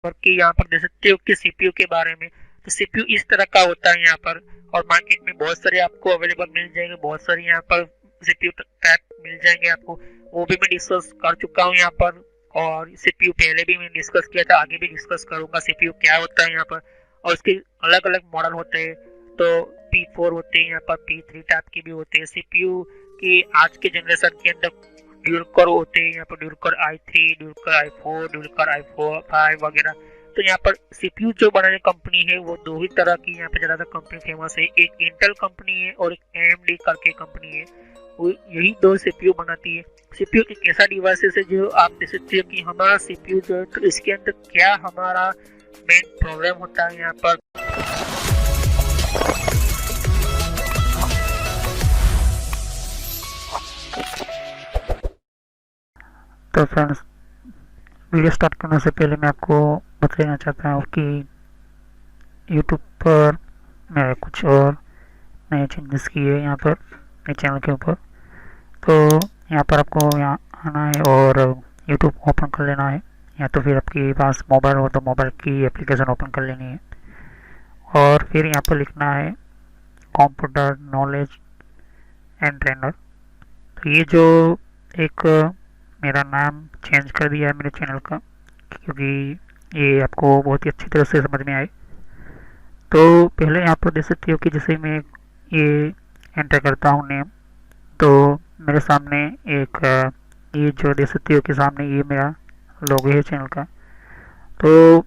और कि यहाँ पर देख सकते हो कि सीपीयू के बारे में। तो सीपीयू इस तरह का होता है यहाँ पर, और मार्केट में बहुत सारे आपको अवेलेबल मिल जाएंगे, बहुत सारे यहाँ पर सीपीयू टाइप मिल जाएंगे आपको। वो भी मैं डिस्कस कर चुका हूँ यहाँ पर, और सीपीयू पहले भी मैं डिस्कस किया था, आगे भी डिस्कस करूंगा सीपीयू क्या होता है यहाँ पर। और उसके अलग अलग मॉडल होते हैं, तो P4 होते हैं यहाँ पर, P3 टाइप के भी होते हैं सीपीयू की। आज के जनरेशन के अंदर ड्यूल कोर होते हैं यहाँ पर, dual core i3, dual core i4, dual core i4 5 वगैरह। तो यहाँ पर सीपीयू जो बनाने कंपनी है वो दो ही तरह की यहाँ पे ज्यादातर कंपनी फेमस है, एक इंटेल कंपनी है और एक AMD करके कंपनी है। वो यही दो सीपीयू बनाती है। सीपीयू एक ऐसा डिवाइस है जो आप देख सकते हो कि हमारा सीपीयू जो है, तो इसके अंदर क्या हमारा मेन प्रॉब्लम होता है यहाँ पर। तो फ्रेंड्स, वीडियो स्टार्ट करने से पहले मैं आपको बता देना चाहता हूँ कि यूट्यूब पर मैंने कुछ और नए चेंजेस किए यहाँ पर मेरे चैनल के ऊपर। तो यहाँ पर आपको यहाँ आना है और यूट्यूब ओपन कर लेना है, या तो फिर आपके पास मोबाइल हो तो मोबाइल की एप्लीकेशन ओपन कर लेनी है। और फिर यहाँ पर लिखना है कंप्यूटर नॉलेज एंड ट्रेनर। तो ये जो एक मेरा नाम चेंज कर दिया है मेरे चैनल का, क्योंकि ये आपको बहुत ही अच्छी तरह से समझ में आए। तो पहले यहाँ पर देख सकते हो कि जैसे मैं ये एंटर करता हूँ नेम, तो मेरे सामने एक ये जो देख सकते हो कि सामने ये मेरा लोगो है चैनल का। तो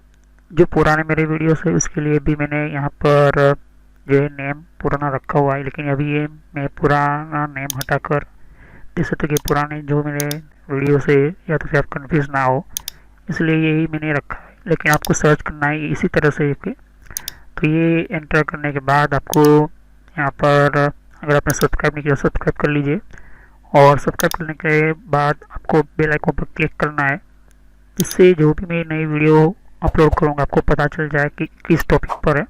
जो पुराने मेरे वीडियोस है उसके लिए भी मैंने यहाँ पर जो है नेम पुराना रखा हुआ है, लेकिन अभी ये मैं पुराना नेम हटाकर देख सकते हो कि पुराने जो मेरे वीडियो से, या तो फिर आप कंफ्यूज ना हो इसलिए यही मैंने रखा है। लेकिन आपको सर्च करना है इसी तरह से। तो ये एंटर करने के बाद आपको यहाँ पर, अगर आपने सब्सक्राइब नहीं किया सब्सक्राइब कर लीजिए, और सब्सक्राइब करने के बाद आपको बेल आइकन पर क्लिक करना है। इससे जो भी मैं नई वीडियो अपलोड करूँगा आपको पता चल जाए कि किस टॉपिक पर है।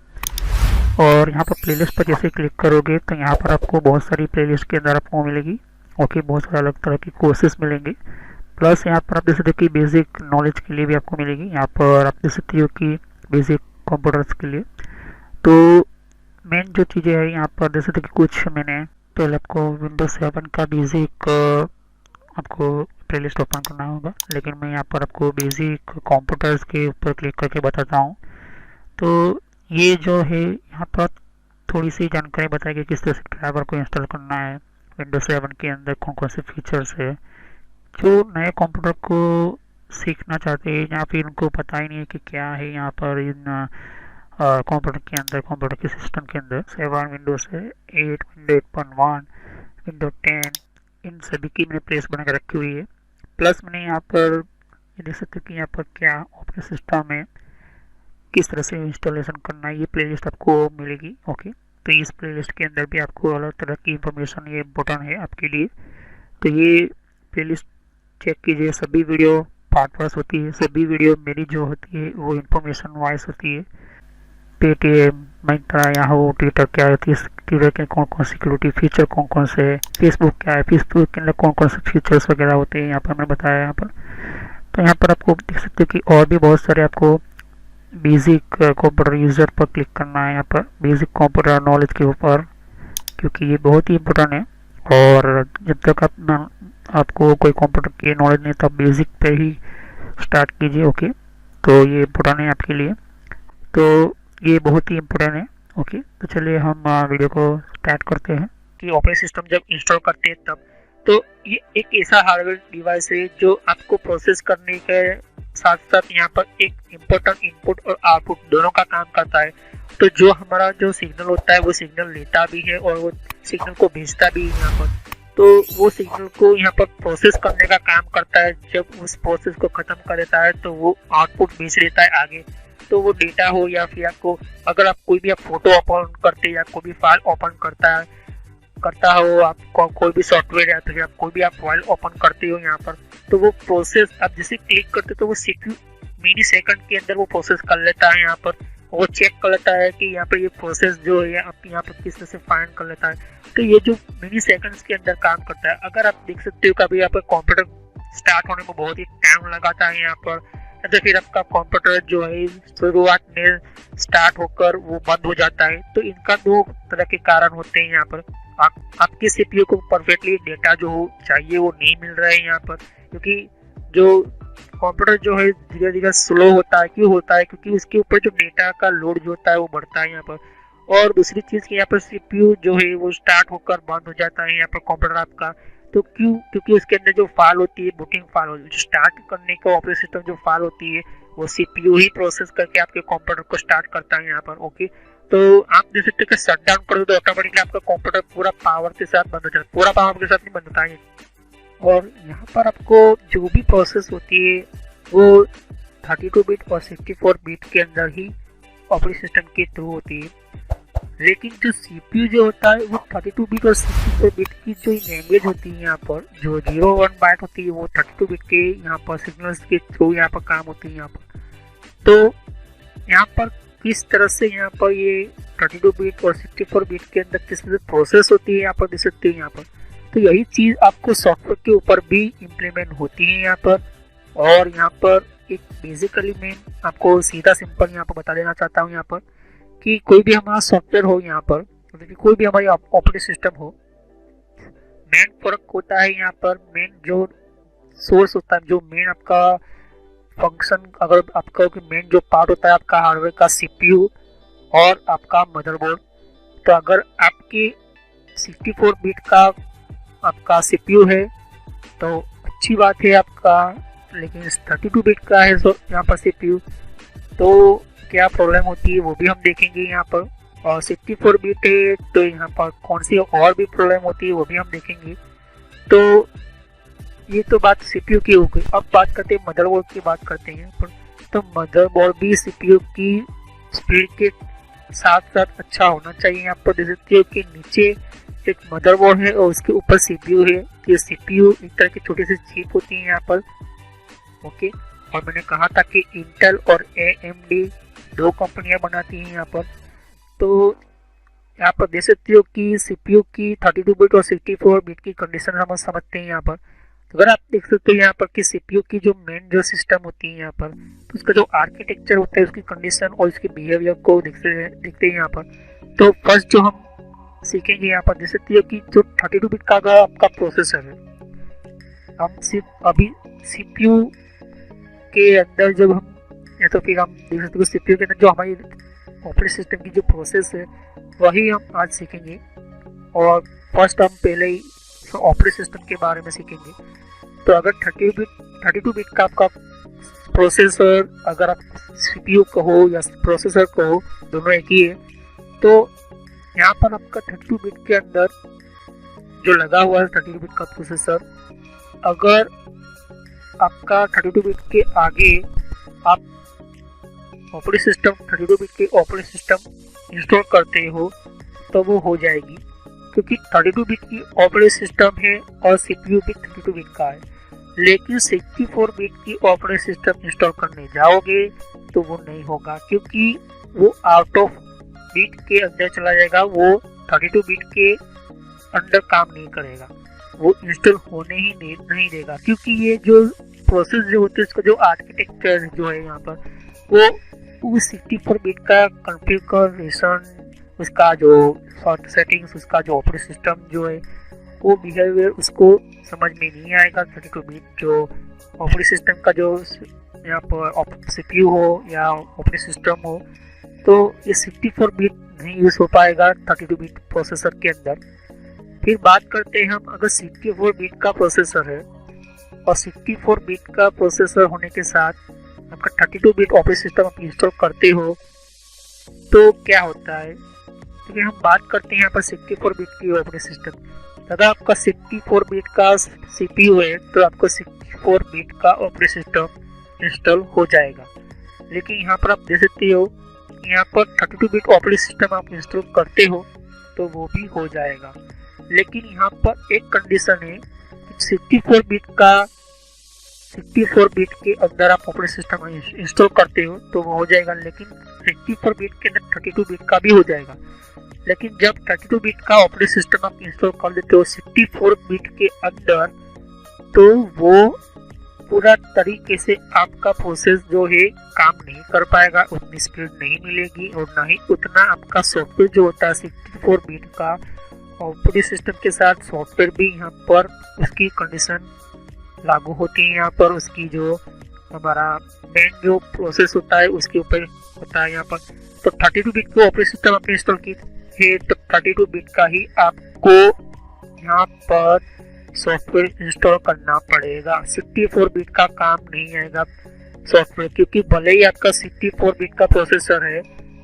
और यहाँ पर प्लेलिस्ट पर जैसे क्लिक करोगे तो यहाँ पर आपको बहुत सारी प्लेलिस्ट के अंदर आपको मिलेगी। ओके, बहुत सारे अलग तरह की कोर्सेज मिलेंगे। प्लस यहाँ पर आप देख सकते हो कि बेसिक नॉलेज के लिए भी आपको मिलेगी। यहाँ पर आप देख सकते हो कि बेसिक कंप्यूटर्स के लिए। तो मेन जो चीज़ें हैं यहाँ पर देख सकते हो कि कुछ मैंने पहले आपको विंडोज 7 का बेसिक आपको प्लेलिस्ट ओपन करना होगा, लेकिन मैं यहाँ पर आपको बेसिक कंप्यूटर्स के ऊपर क्लिक करके बताता हूँ। तो ये जो है यहाँ पर थोड़ी सी जानकारी बताएगी किस तरह से ड्राइवर को इंस्टॉल करना है, विंडोज 7 के अंदर कौन कौन से फीचर्स है। जो नए कंप्यूटर को सीखना चाहते हैं या फिर उनको पता ही नहीं है कि क्या है यहाँ पर इन कंप्यूटर के अंदर, कंप्यूटर के सिस्टम के अंदर 7 विंडोज है, 8 विंडो 8.1 विंडो 10, इन सभी की मैंने प्लेस बना के रखी हुई है। प्लस मैंने यहाँ पर देख सकते हो कि यहाँ पर क्या ऑपरेटिंग सिस्टम है, किस तरह से इंस्टॉलेशन करना है, ये प्लेलिस्ट आपको मिलेगी। ओके, तो इस प्लेलिस्ट के अंदर भी आपको अलग तरह की इंफॉर्मेशन, ये इम्पोर्टेंट है आपके लिए। तो ये प्लेलिस्ट चेक कीजिए। सभी वीडियो पार्ट वाइज होती है, सभी वीडियो मेरी जो होती है वो इंफॉर्मेशन वाइज होती है। पेटीएम, मिंत्रा, याहू, ट्विटर क्या होती है, ट्विटर के कौन कौन सिक्योरिटी फीचर कौन कौन से है, फेसबुक क्या है, फेसबुक के अंदर कौन कौन से फीचर्स वगैरह होते हैं, यहाँ पर मैंने बताया यहाँ पर। तो यहाँ पर आपको देख सकते हो कि और भी बहुत सारे आपको बेसिक कंप्यूटर यूज़र पर क्लिक करना है, यहाँ पर बेसिक कंप्यूटर नॉलेज के ऊपर, क्योंकि ये बहुत ही इम्पोर्टेंट है। और जब तक आपको कोई कंप्यूटर की नॉलेज नहीं तो आप बेसिक पे ही स्टार्ट कीजिए। ओके, तो ये इम्पोर्टेंट है आपके लिए, तो ये बहुत ही इम्पोर्टेंट है। ओके, तो चलिए हम वीडियो को स्टार्ट करते हैं। कि ऑपरेटिंग सिस्टम जब इंस्टॉल करते हैं तब, तो ये एक ऐसा हार्डवेयर डिवाइस है जो आपको प्रोसेस करने के साथ साथ यहाँ पर एक इम्पोर्टेंट इनपुट और आउटपुट दोनों का काम करता है। तो जो हमारा जो सिग्नल होता है वो सिग्नल लेता भी है और वो सिग्नल को भेजता भी है यहाँ पर। तो वो सिग्नल को यहाँ पर प्रोसेस करने का काम करता है। जब उस प्रोसेस को खत्म कर देता है तो वो आउटपुट भेज देता है आगे। तो वो डेटा हो या फिर आपको, अगर आप कोई भी आप फोटो ओपन करते हैं या कोई भी फाइल ओपन करता हो, आप कोई भी सॉफ्टवेयर या फिर आप कोई भी आप फाइल ओपन करते हो यहाँ पर, तो वो प्रोसेस आप जैसे क्लिक करते तो वो मिली सेकंड के अंदर वो प्रोसेस कर लेता है। यहाँ पर वो चेक कर लेता है कि यहाँ पर ये प्रोसेस जो है आप यहाँ पर किस तरह से फाइंड कर लेता है। तो ये जो मिली सेकंड्स के अंदर काम करता है। अगर आप देख सकते हो कभी यहाँ पर कंप्यूटर स्टार्ट होने में बहुत ही टाइम लगाता है यहाँ पर, या तो फिर आपका कंप्यूटर जो है शुरुआत में स्टार्ट होकर वो बंद हो जाता है। तो इनका दो तरह के कारण होते हैं यहाँ पर। आपके सीपीयू को परफेक्टली डेटा जो चाहिए वो नहीं मिल रहा है यहाँ पर, क्योंकि जो कंप्यूटर जो है धीरे धीरे स्लो होता है। क्यों होता है? क्योंकि उसके ऊपर जो डेटा का लोड जो होता है वो बढ़ता है यहाँ पर। और दूसरी चीज की यहाँ पर सीपीयू जो है वो स्टार्ट होकर बंद हो जाता है यहाँ पर कंप्यूटर आपका। तो क्यों? क्योंकि उसके अंदर जो फाइल होती है, बूटिंग फाइल होती है, जो स्टार्ट करने का ऑपरेटिंग सिस्टम जो फाइल होती है वो सीपीयू ही प्रोसेस करके आपके कंप्यूटर को स्टार्ट करता है यहाँ पर। ओके, तो आप देख सकते हैं कि शट डाउन कर दो तो ऑटोमेटिकली आपका कंप्यूटर पूरा पावर के साथ बंद हो जाता है। पूरा पावर के साथ नहीं बंद होता है। और यहाँ पर आपको जो भी प्रोसेस होती है वो 32 बिट और 64 बिट के अंदर ही ऑपरेटिंग सिस्टम के थ्रू होती है। लेकिन जो सीपीयू जो होता है वो 32 बिट और 64 बिट की जो लैंग्वेज होती है यहाँ पर, जो 01 बाइट होती है वो 32 बिट के यहाँ पर सिग्नल्स के थ्रू यहाँ पर काम होती है यहाँ पर। तो यहाँ पर किस तरह से यहाँ पर ये 32 बिट और 64 बिट के अंदर किस तरह से प्रोसेस होती है यहाँ पर देख सकते हैं यहाँ पर। तो यही चीज़ आपको सॉफ्टवेयर के ऊपर भी इम्प्लीमेंट होती है यहाँ पर। और यहाँ पर एक बेसिकली मैं आपको सीधा सिंपल यहाँ पर बता देना चाहता हूँ यहाँ पर कि कोई भी हमारा सॉफ्टवेयर हो यहाँ पर, मतलब कि कोई भी हमारी ऑपरेटिंग सिस्टम हो, मेन फर्क होता है यहाँ पर, मेन जो सोर्स होता है, जो मेन आपका फंक्शन, अगर आपका मेन जो पार्ट होता है आपका हार्डवेयर का सीपीयू और आपका मदरबोर्ड। तो अगर आपकी 64 बिट का आपका सीपीयू है तो अच्छी बात है आपका, लेकिन 32 बिट का है तो यहाँ पर सीपीयू तो क्या प्रॉब्लम होती है वो भी हम देखेंगे यहाँ पर। और 64 बिट है तो यहाँ पर कौन सी और भी प्रॉब्लम होती है वो भी हम देखेंगे। तो ये तो बात सीपीयू की हो गई। अब बात करते हैं मदरबोर्ड की, बात करते हैं यहाँ पर। तो मदरबोर्ड भी सीपीयू की स्पीड के साथ साथ अच्छा होना चाहिए। यहाँ पर देख सकते हो कि नीचे एक मदरबोर्ड है और उसके ऊपर सीपीयू है। तो सीपीयू एक तरह की छोटी सी चिप होती है यहाँ पर। ओके, और मैंने कहा था कि इंटेल और AMD दो कंपनियां बनाती हैं यहाँ पर। तो यहाँ पर देख सकते हो कि सीपीयू की 32 बिट और 64 बिट की कंडीशन हम समझते हैं यहाँ पर। तो अगर आप देख सकते हो यहाँ पर कि सीपीयू की जो मेन जो सिस्टम होती है यहाँ पर, तो उसका जो आर्किटेक्चर होता है, उसकी कंडीशन और उसके बिहेवियर को देखते हैं यहाँ पर। तो फर्स्ट जो हम सीखेंगे यहाँ पर देख सकते हो कि जो 32 बिट का आपका प्रोसेसर है, हम सिर्फ अभी सीपीयू के अंदर जब हम, या तो फिर हम देख सकते हो सीपीयू के अंदर जो हमारी ऑपरेटिंग सिस्टम की जो प्रोसेस है वही हम आज सीखेंगे। और फर्स्ट हम पहले ही ऑपरेटिंग सिस्टम के बारे में सीखेंगे। तो अगर 32 बिट का आपका प्रोसेसर, अगर आप सीपीयू कहो या प्रोसेसर कहो, दोनों एक ही है। तो यहाँ पर आपका 32 बिट के अंदर जो लगा हुआ है 32 बिट का प्रोसेसर, अगर आपका 32 बिट के आगे आप ऑपरेटिंग सिस्टम 32 बिट के ऑपरेटिंग सिस्टम इंस्टॉल करते हो तो वो हो जाएगी, क्योंकि 32 बिट की ऑपरेटिंग सिस्टम है और सीपीयू भी 32 बिट का है। लेकिन 64 बिट की ऑपरेटिंग सिस्टम इंस्टॉल करने जाओगे तो वो नहीं होगा, क्योंकि वो आउट ऑफ बिट के अंदर चला जाएगा, वो 32 बिट के अंदर काम नहीं करेगा, वो इंस्टॉल होने ही नहीं देगा। क्योंकि ये जो प्रोसेस जो होती है उसका जो आर्किटेक्चर जो है यहाँ पर, वो 64 बिट का कॉन्फ़िगरेशन, उसका जो सॉफ्ट सेटिंग्स, उसका जो ऑपरेटिंग सिस्टम जो है वो बिहेवियर उसको समझ में नहीं आएगा। 32 बिट जो ऑपरेटिंग सिस्टम का जो यहाँ पर सीपीयू हो या ऑपरेटिंग सिस्टम हो, तो ये 64 बिट नहीं यूज़ हो पाएगा 32 बिट प्रोसेसर के अंदर। फिर बात करते हैं हम, अगर 64 बिट का प्रोसेसर है और 64 बिट का प्रोसेसर होने के साथ आपका 32 बिट ऑपरेटिंग सिस्टम आप इंस्टॉल करते हो तो क्या होता है। क्योंकि हम बात करते हैं यहाँ पर 64 बिट की ऑपरेटिंग सिस्टम, अगर आपका 64 बिट का सीपीयू है तो आपको 64 बिट का ऑपरेटिंग सिस्टम इंस्टॉल हो जाएगा। लेकिन यहाँ पर आप देख सकते हो यहाँ पर 32 बिट ऑपरेटिंग सिस्टम आप इंस्टॉल करते हो तो वो भी हो जाएगा। लेकिन यहाँ पर एक कंडीशन है, 64 बिट के अंदर आप ऑपरेटिंग सिस्टम इंस्टॉल करते हो तो वो हो जाएगा, लेकिन 64 बिट के अंदर 32 बिट का भी हो जाएगा। लेकिन जब 32 बिट का ऑपरेटिंग सिस्टम आप इंस्टॉल कर देते हो 64 बिट के अंदर, तो वो पूरा तरीके से आपका प्रोसेस जो है काम नहीं कर पाएगा, उतनी स्पीड नहीं मिलेगी और ना ही उतना आपका सॉफ्टवेयर जो होता है 64 बिट का ऑपरेटिंग सिस्टम के साथ सॉफ्टवेयर भी यहाँ पर उसकी कंडीशन लागू होती है। यहाँ पर उसकी जो हमारा मेन जो प्रोसेस होता है उसके ऊपर होता है यहाँ पर। तो 32 बिट की ऑपरेटिंग सिस्टम आपने इंस्टॉल की है तो 32 बिट का ही आपको यहाँ पर सॉफ्टवेयर इंस्टॉल करना पड़ेगा। 64 बिट का काम नहीं आएगा सॉफ्टवेयर, क्योंकि भले ही आपका 64 बिट का प्रोसेसर है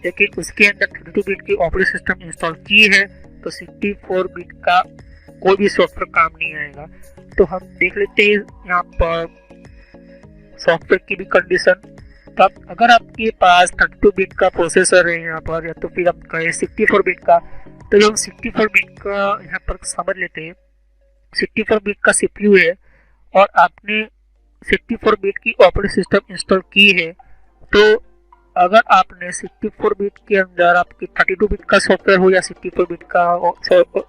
लेकिन उसके अंदर 32 बिट की ऑपरेटिंग सिस्टम इंस्टॉल की है तो 64 बिट का कोई भी सॉफ्टवेयर काम नहीं आएगा। तो हम देख लेते हैं यहाँ पर सॉफ्टवेयर की भी कंडीशन। तब अगर आपके पास 32 बिट का प्रोसेसर है यहाँ पर, या तो फिर हम कहें 64 बिट का, तो जो हम 64 बिट का यहाँ पर समझ लेते हैं 64 बिट का CPU है और आपने 64 बिट की ऑपरेटिंग सिस्टम इंस्टॉल की है, तो अगर आपने 64 बिट के अंदर आपकी 32 बिट का सॉफ्टवेयर हो या 64 बिट का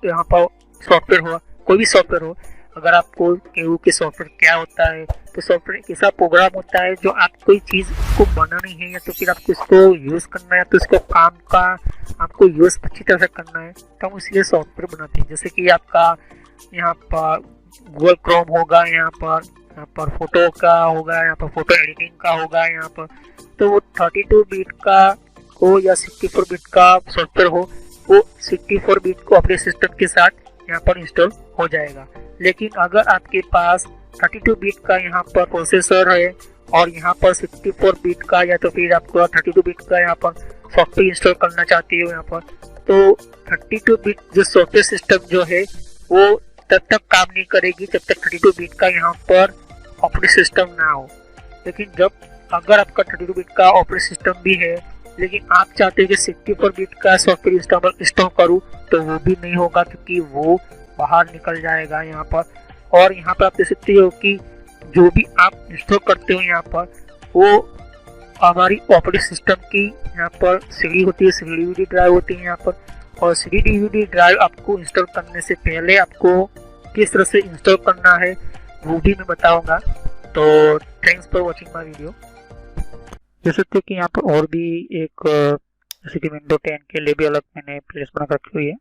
यहाँ पर सॉफ्टवेयर हो, कोई भी सॉफ्टवेयर हो, अगर आपको केहू के सॉफ्टवेयर क्या होता है, तो सॉफ्टवेयर एक ऐसा प्रोग्राम होता है जो आप कोई चीज़ को बनानी है या तो फिर आपको इसको यूज़ करना है, तो इसको काम का आपको यूज़ अच्छी तरह से करना है तो हम इसलिए सॉफ्टवेयर बनाते हैं। जैसे कि आपका यहाँ पर गूगल क्रोम होगा, यहाँ पर फोटो का होगा, यहाँ पर फोटो एडिटिंग का होगा यहाँ पर, तो वो 32 बिट का हो या 64 बिट का सॉफ्टवेयर हो, वो 64 बिट को ऑपरेटिंग सिस्टम के साथ यहाँ पर इंस्टॉल हो जाएगा। लेकिन अगर आपके पास 32 बिट का यहाँ पर प्रोसेसर है और यहाँ पर 64 बिट का या तो फिर आपको 32 बिट का यहाँ पर सॉफ्टवेयर इंस्टॉल करना चाहते हो यहाँ पर, तो 32 बिट जो सॉफ्टवेयर सिस्टम जो है वो तब तक काम नहीं करेगी जब तक 32 बिट का यहाँ पर ऑपरेटिंग सिस्टम ना हो। लेकिन जब अगर आपका 32 बिट का ऑपरेटिंग सिस्टम भी है लेकिन आप चाहते हो कि 64 बिट का सॉफ्टवेयर इंस्टॉल करूँ, तो वो भी नहीं होगा क्योंकि वो बाहर निकल जाएगा यहाँ पर। और यहाँ पर आप देख सकते हो कि जो भी आप इंस्टॉल करते हो यहाँ पर वो हमारी ऑपरेटिंग सिस्टम की यहाँ पर सीडी होती है, सीडी डीवीडी ड्राइव होती है यहाँ पर, और सीडी डीवीडी ड्राइव आपको इंस्टॉल करने से पहले आपको किस तरह से इंस्टॉल करना है वो भी मैं बताऊंगा। तो thanks for watching my video. देख सकते हो कि यहाँ पर और भी एक जैसे कि विंडो 10 के लिए भी अलग मैंने प्लेलिस्ट बना रखी हुई है।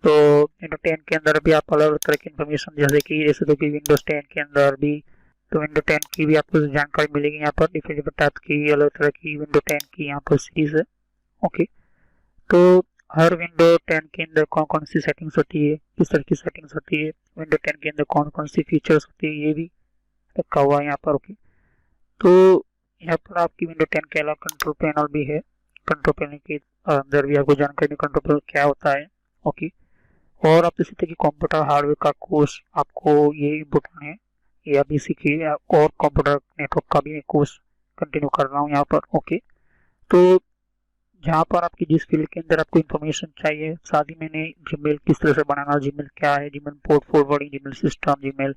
तो विंडो 10 के अंदर भी आप अलग अलग तरह की इन्फॉर्मेशन जैसे तो कि विंडोज 10 के अंदर भी तो विंडो 10 की भी आपको जानकारी मिलेगी यहाँ पर, डिफरेंट टाइप की अलग तरह की विंडो 10 की यहाँ पर सीरीज है। ओके, तो हर विंडो 10 के अंदर कौन कौन सी सेटिंग्स होती है, किस तरह की सेटिंग्स होती है, विंडो 10 के अंदर कौन कौन सी फीचर्स होती है, ये भी रखा हुआ है यहाँ पर। ओके, तो यहाँ पर आपकी विंडो 10 के अलावा कंट्रोल पैनल भी है। कंट्रोल पैनल के अंदर भी आपको जानकारी कंट्रोल पैनल क्या होता है। ओके, और आप देख सकते हैं कि कंप्यूटर हार्डवेयर का कोर्स आपको ये इम्पोर्टेंट है, ये अभी सीखिए, और कंप्यूटर नेटवर्क का भी कोर्स कंटिन्यू कर रहा हूँ यहाँ पर। ओके, तो जहाँ पर आपकी जिस फील्ड के अंदर आपको इन्फॉर्मेशन चाहिए, साथ ही मैंने जीमेल किस तरह से बनाना, जीमेल क्या है, Gmail port forwarding, Gmail system, Gmail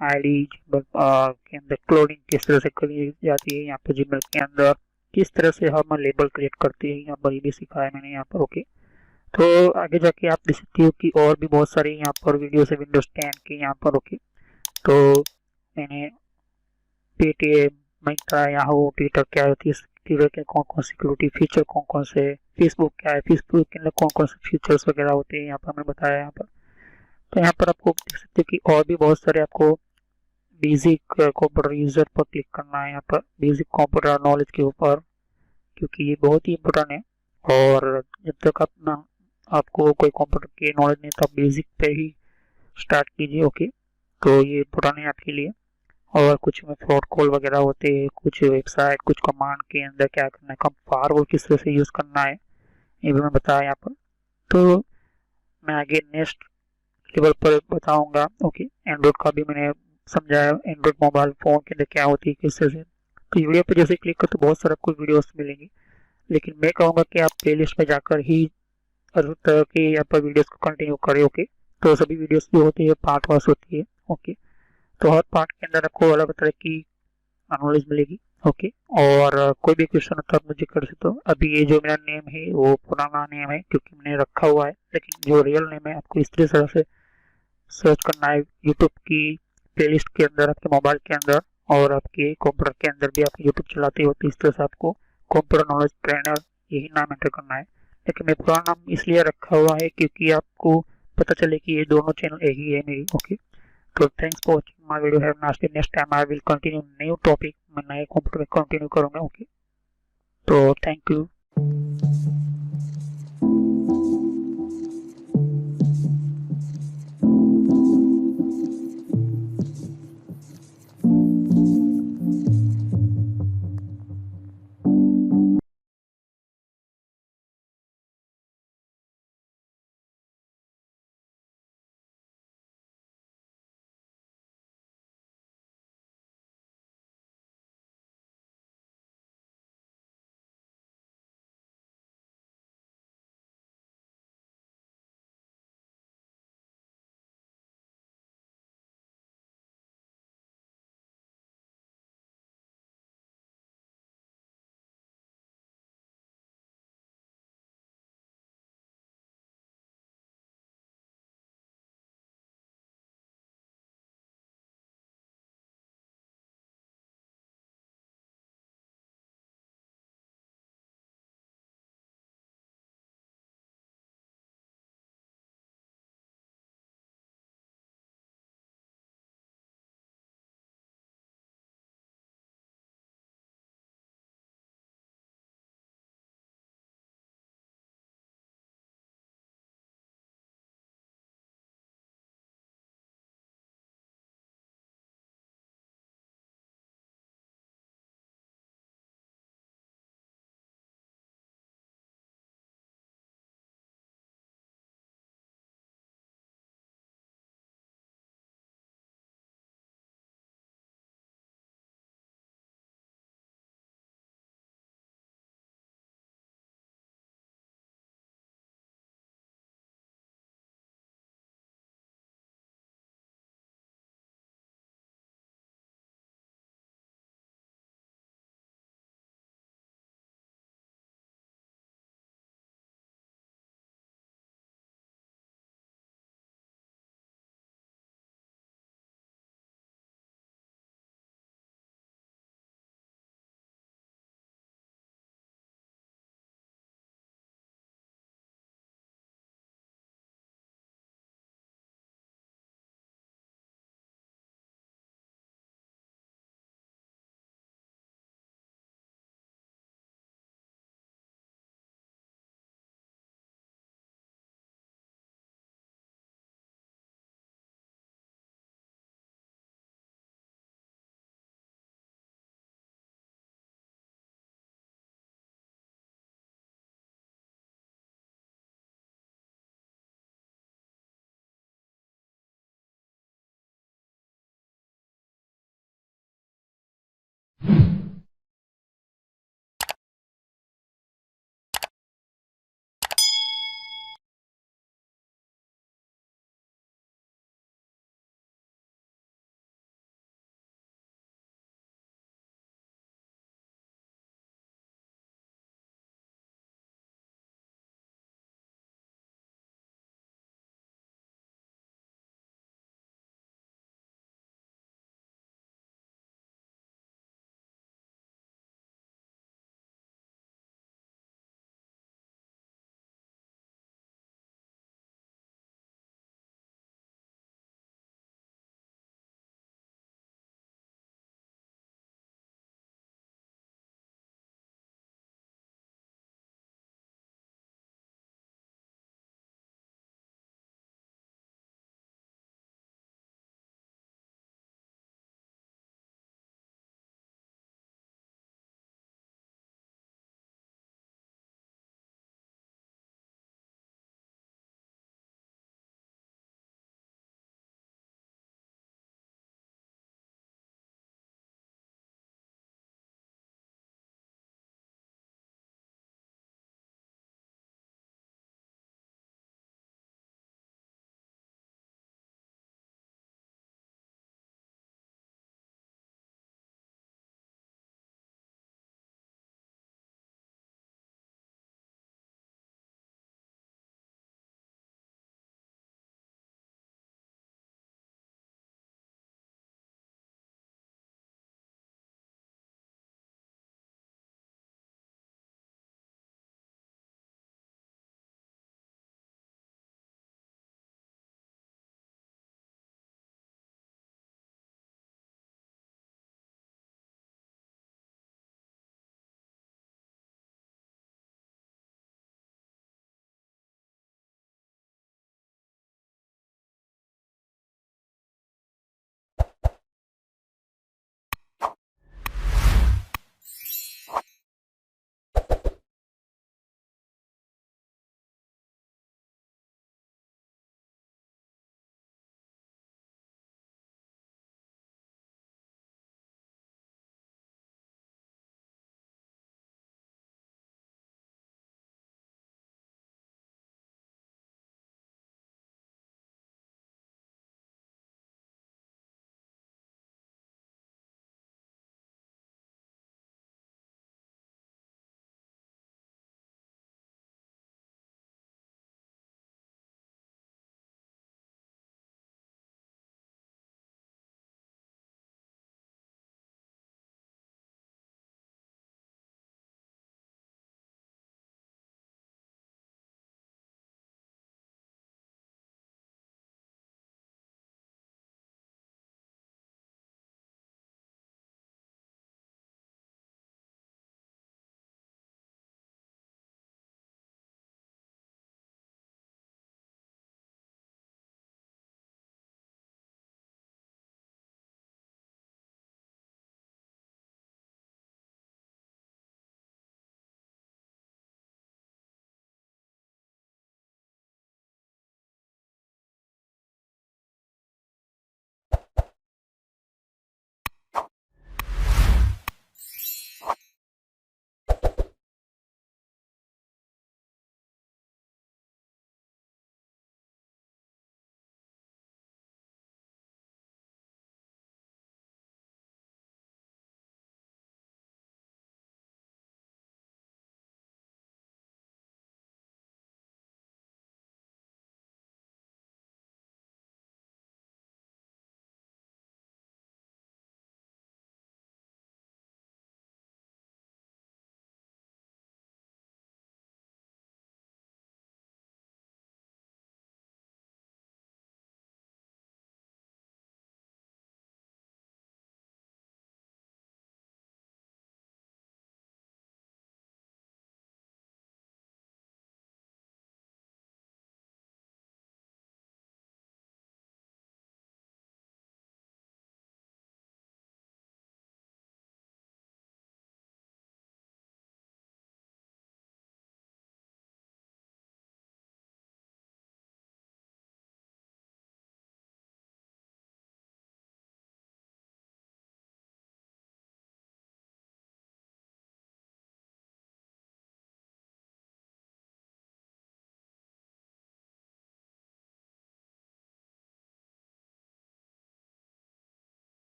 ID, Gmail के अंदर क्लोनिंग किस तरह से करी जाती है, यहाँ पर जीमेल के अंदर किस तरह से हम लेबल क्रिएट करते हैं, यहाँ पर ये भी सिखाया मैंने यहाँ पर। ओके, तो आगे जाके आप देख सकते हो कि और भी बहुत सारे यहाँ पर वीडियो है विंडोज 10 के यहाँ पर। ओके, तो मैंने पेटीएम, मिंत्रा, याहू, ट्विटर क्या होती है, ट्विटर के कौन कौन सिक्योरिटी फीचर कौन कौन से, फेसबुक क्या है, फेसबुक के अंदर कौन कौन से फीचर्स वगैरह होते हैं यहाँ पर मैंने बताया यहाँ पर। तो यहाँ पर आपको देख सकते हो कि और भी बहुत सारे आपको बेसिक कंप्यूटर यूजर पर क्लिक करना है यहाँ पर, बेसिक कंप्यूटर नॉलेज के ऊपर, क्योंकि ये बहुत ही इम्पोर्टेंट है। और जब तक आपको कोई कंप्यूटर की नॉलेज नहीं तो आप बेसिक पे ही स्टार्ट कीजिए। ओके, तो ये इम्पोर्टेंट है आपके लिए। और कुछ में फ्रॉड कॉल वगैरह होते हैं, कुछ वेबसाइट, कुछ कमांड के अंदर क्या करना है, कम फायरवॉल किस तरह से यूज़ करना है, ये भी मैं बताया यहाँ पर। तो मैं आगे नेक्स्ट लेवल पर बताऊंगा। ओके, एंड्रॉइड का भी मैंने समझाया, एंड्रॉइड मोबाइल फ़ोन के अंदर क्या होती है किस तरह से। तो वीडियो पर जैसे क्लिक कर तो बहुत सारे आपको वीडियोस मिलेंगी, लेकिन मैं कहूँगा कि आप प्लेलिस्ट में जाकर ही हर तरह के यहाँ पर वीडियोस को कंटिन्यू करें। ओके, तो सभी वीडियोस जो होती है पार्ट वाइज होती है। ओके, तो हर पार्ट के अंदर आपको अलग तरह की नॉलेज मिलेगी। ओके, और कोई भी क्वेश्चन होता है आप मुझे कर सकते हो। अभी ये जो मेरा नेम है वो पुराना नेम है क्योंकि मैंने रखा हुआ है, लेकिन जो रियल नेम है आपको इस तरह से सर्च करना है यूट्यूब की प्लेलिस्ट के अंदर आपके मोबाइल के अंदर, और आपके कंप्यूटर के अंदर भी आप यूट्यूब चलाते हो, तो इस तरह से आपको कंप्यूटर नॉलेज ट्रेनर यही नाम एंटर करना है। लेकिन मैं पूरा नाम इसलिए रखा हुआ है क्योंकि आपको पता चले कि ये दोनों चैनल एक ही है मेरी। ओके, तो thanks for watching my video. Have a nice day. Next time I will continue new topic, मैं नए कंप्यूटर में कंटिन्यू करूँगा। ओके, तो थैंक यू।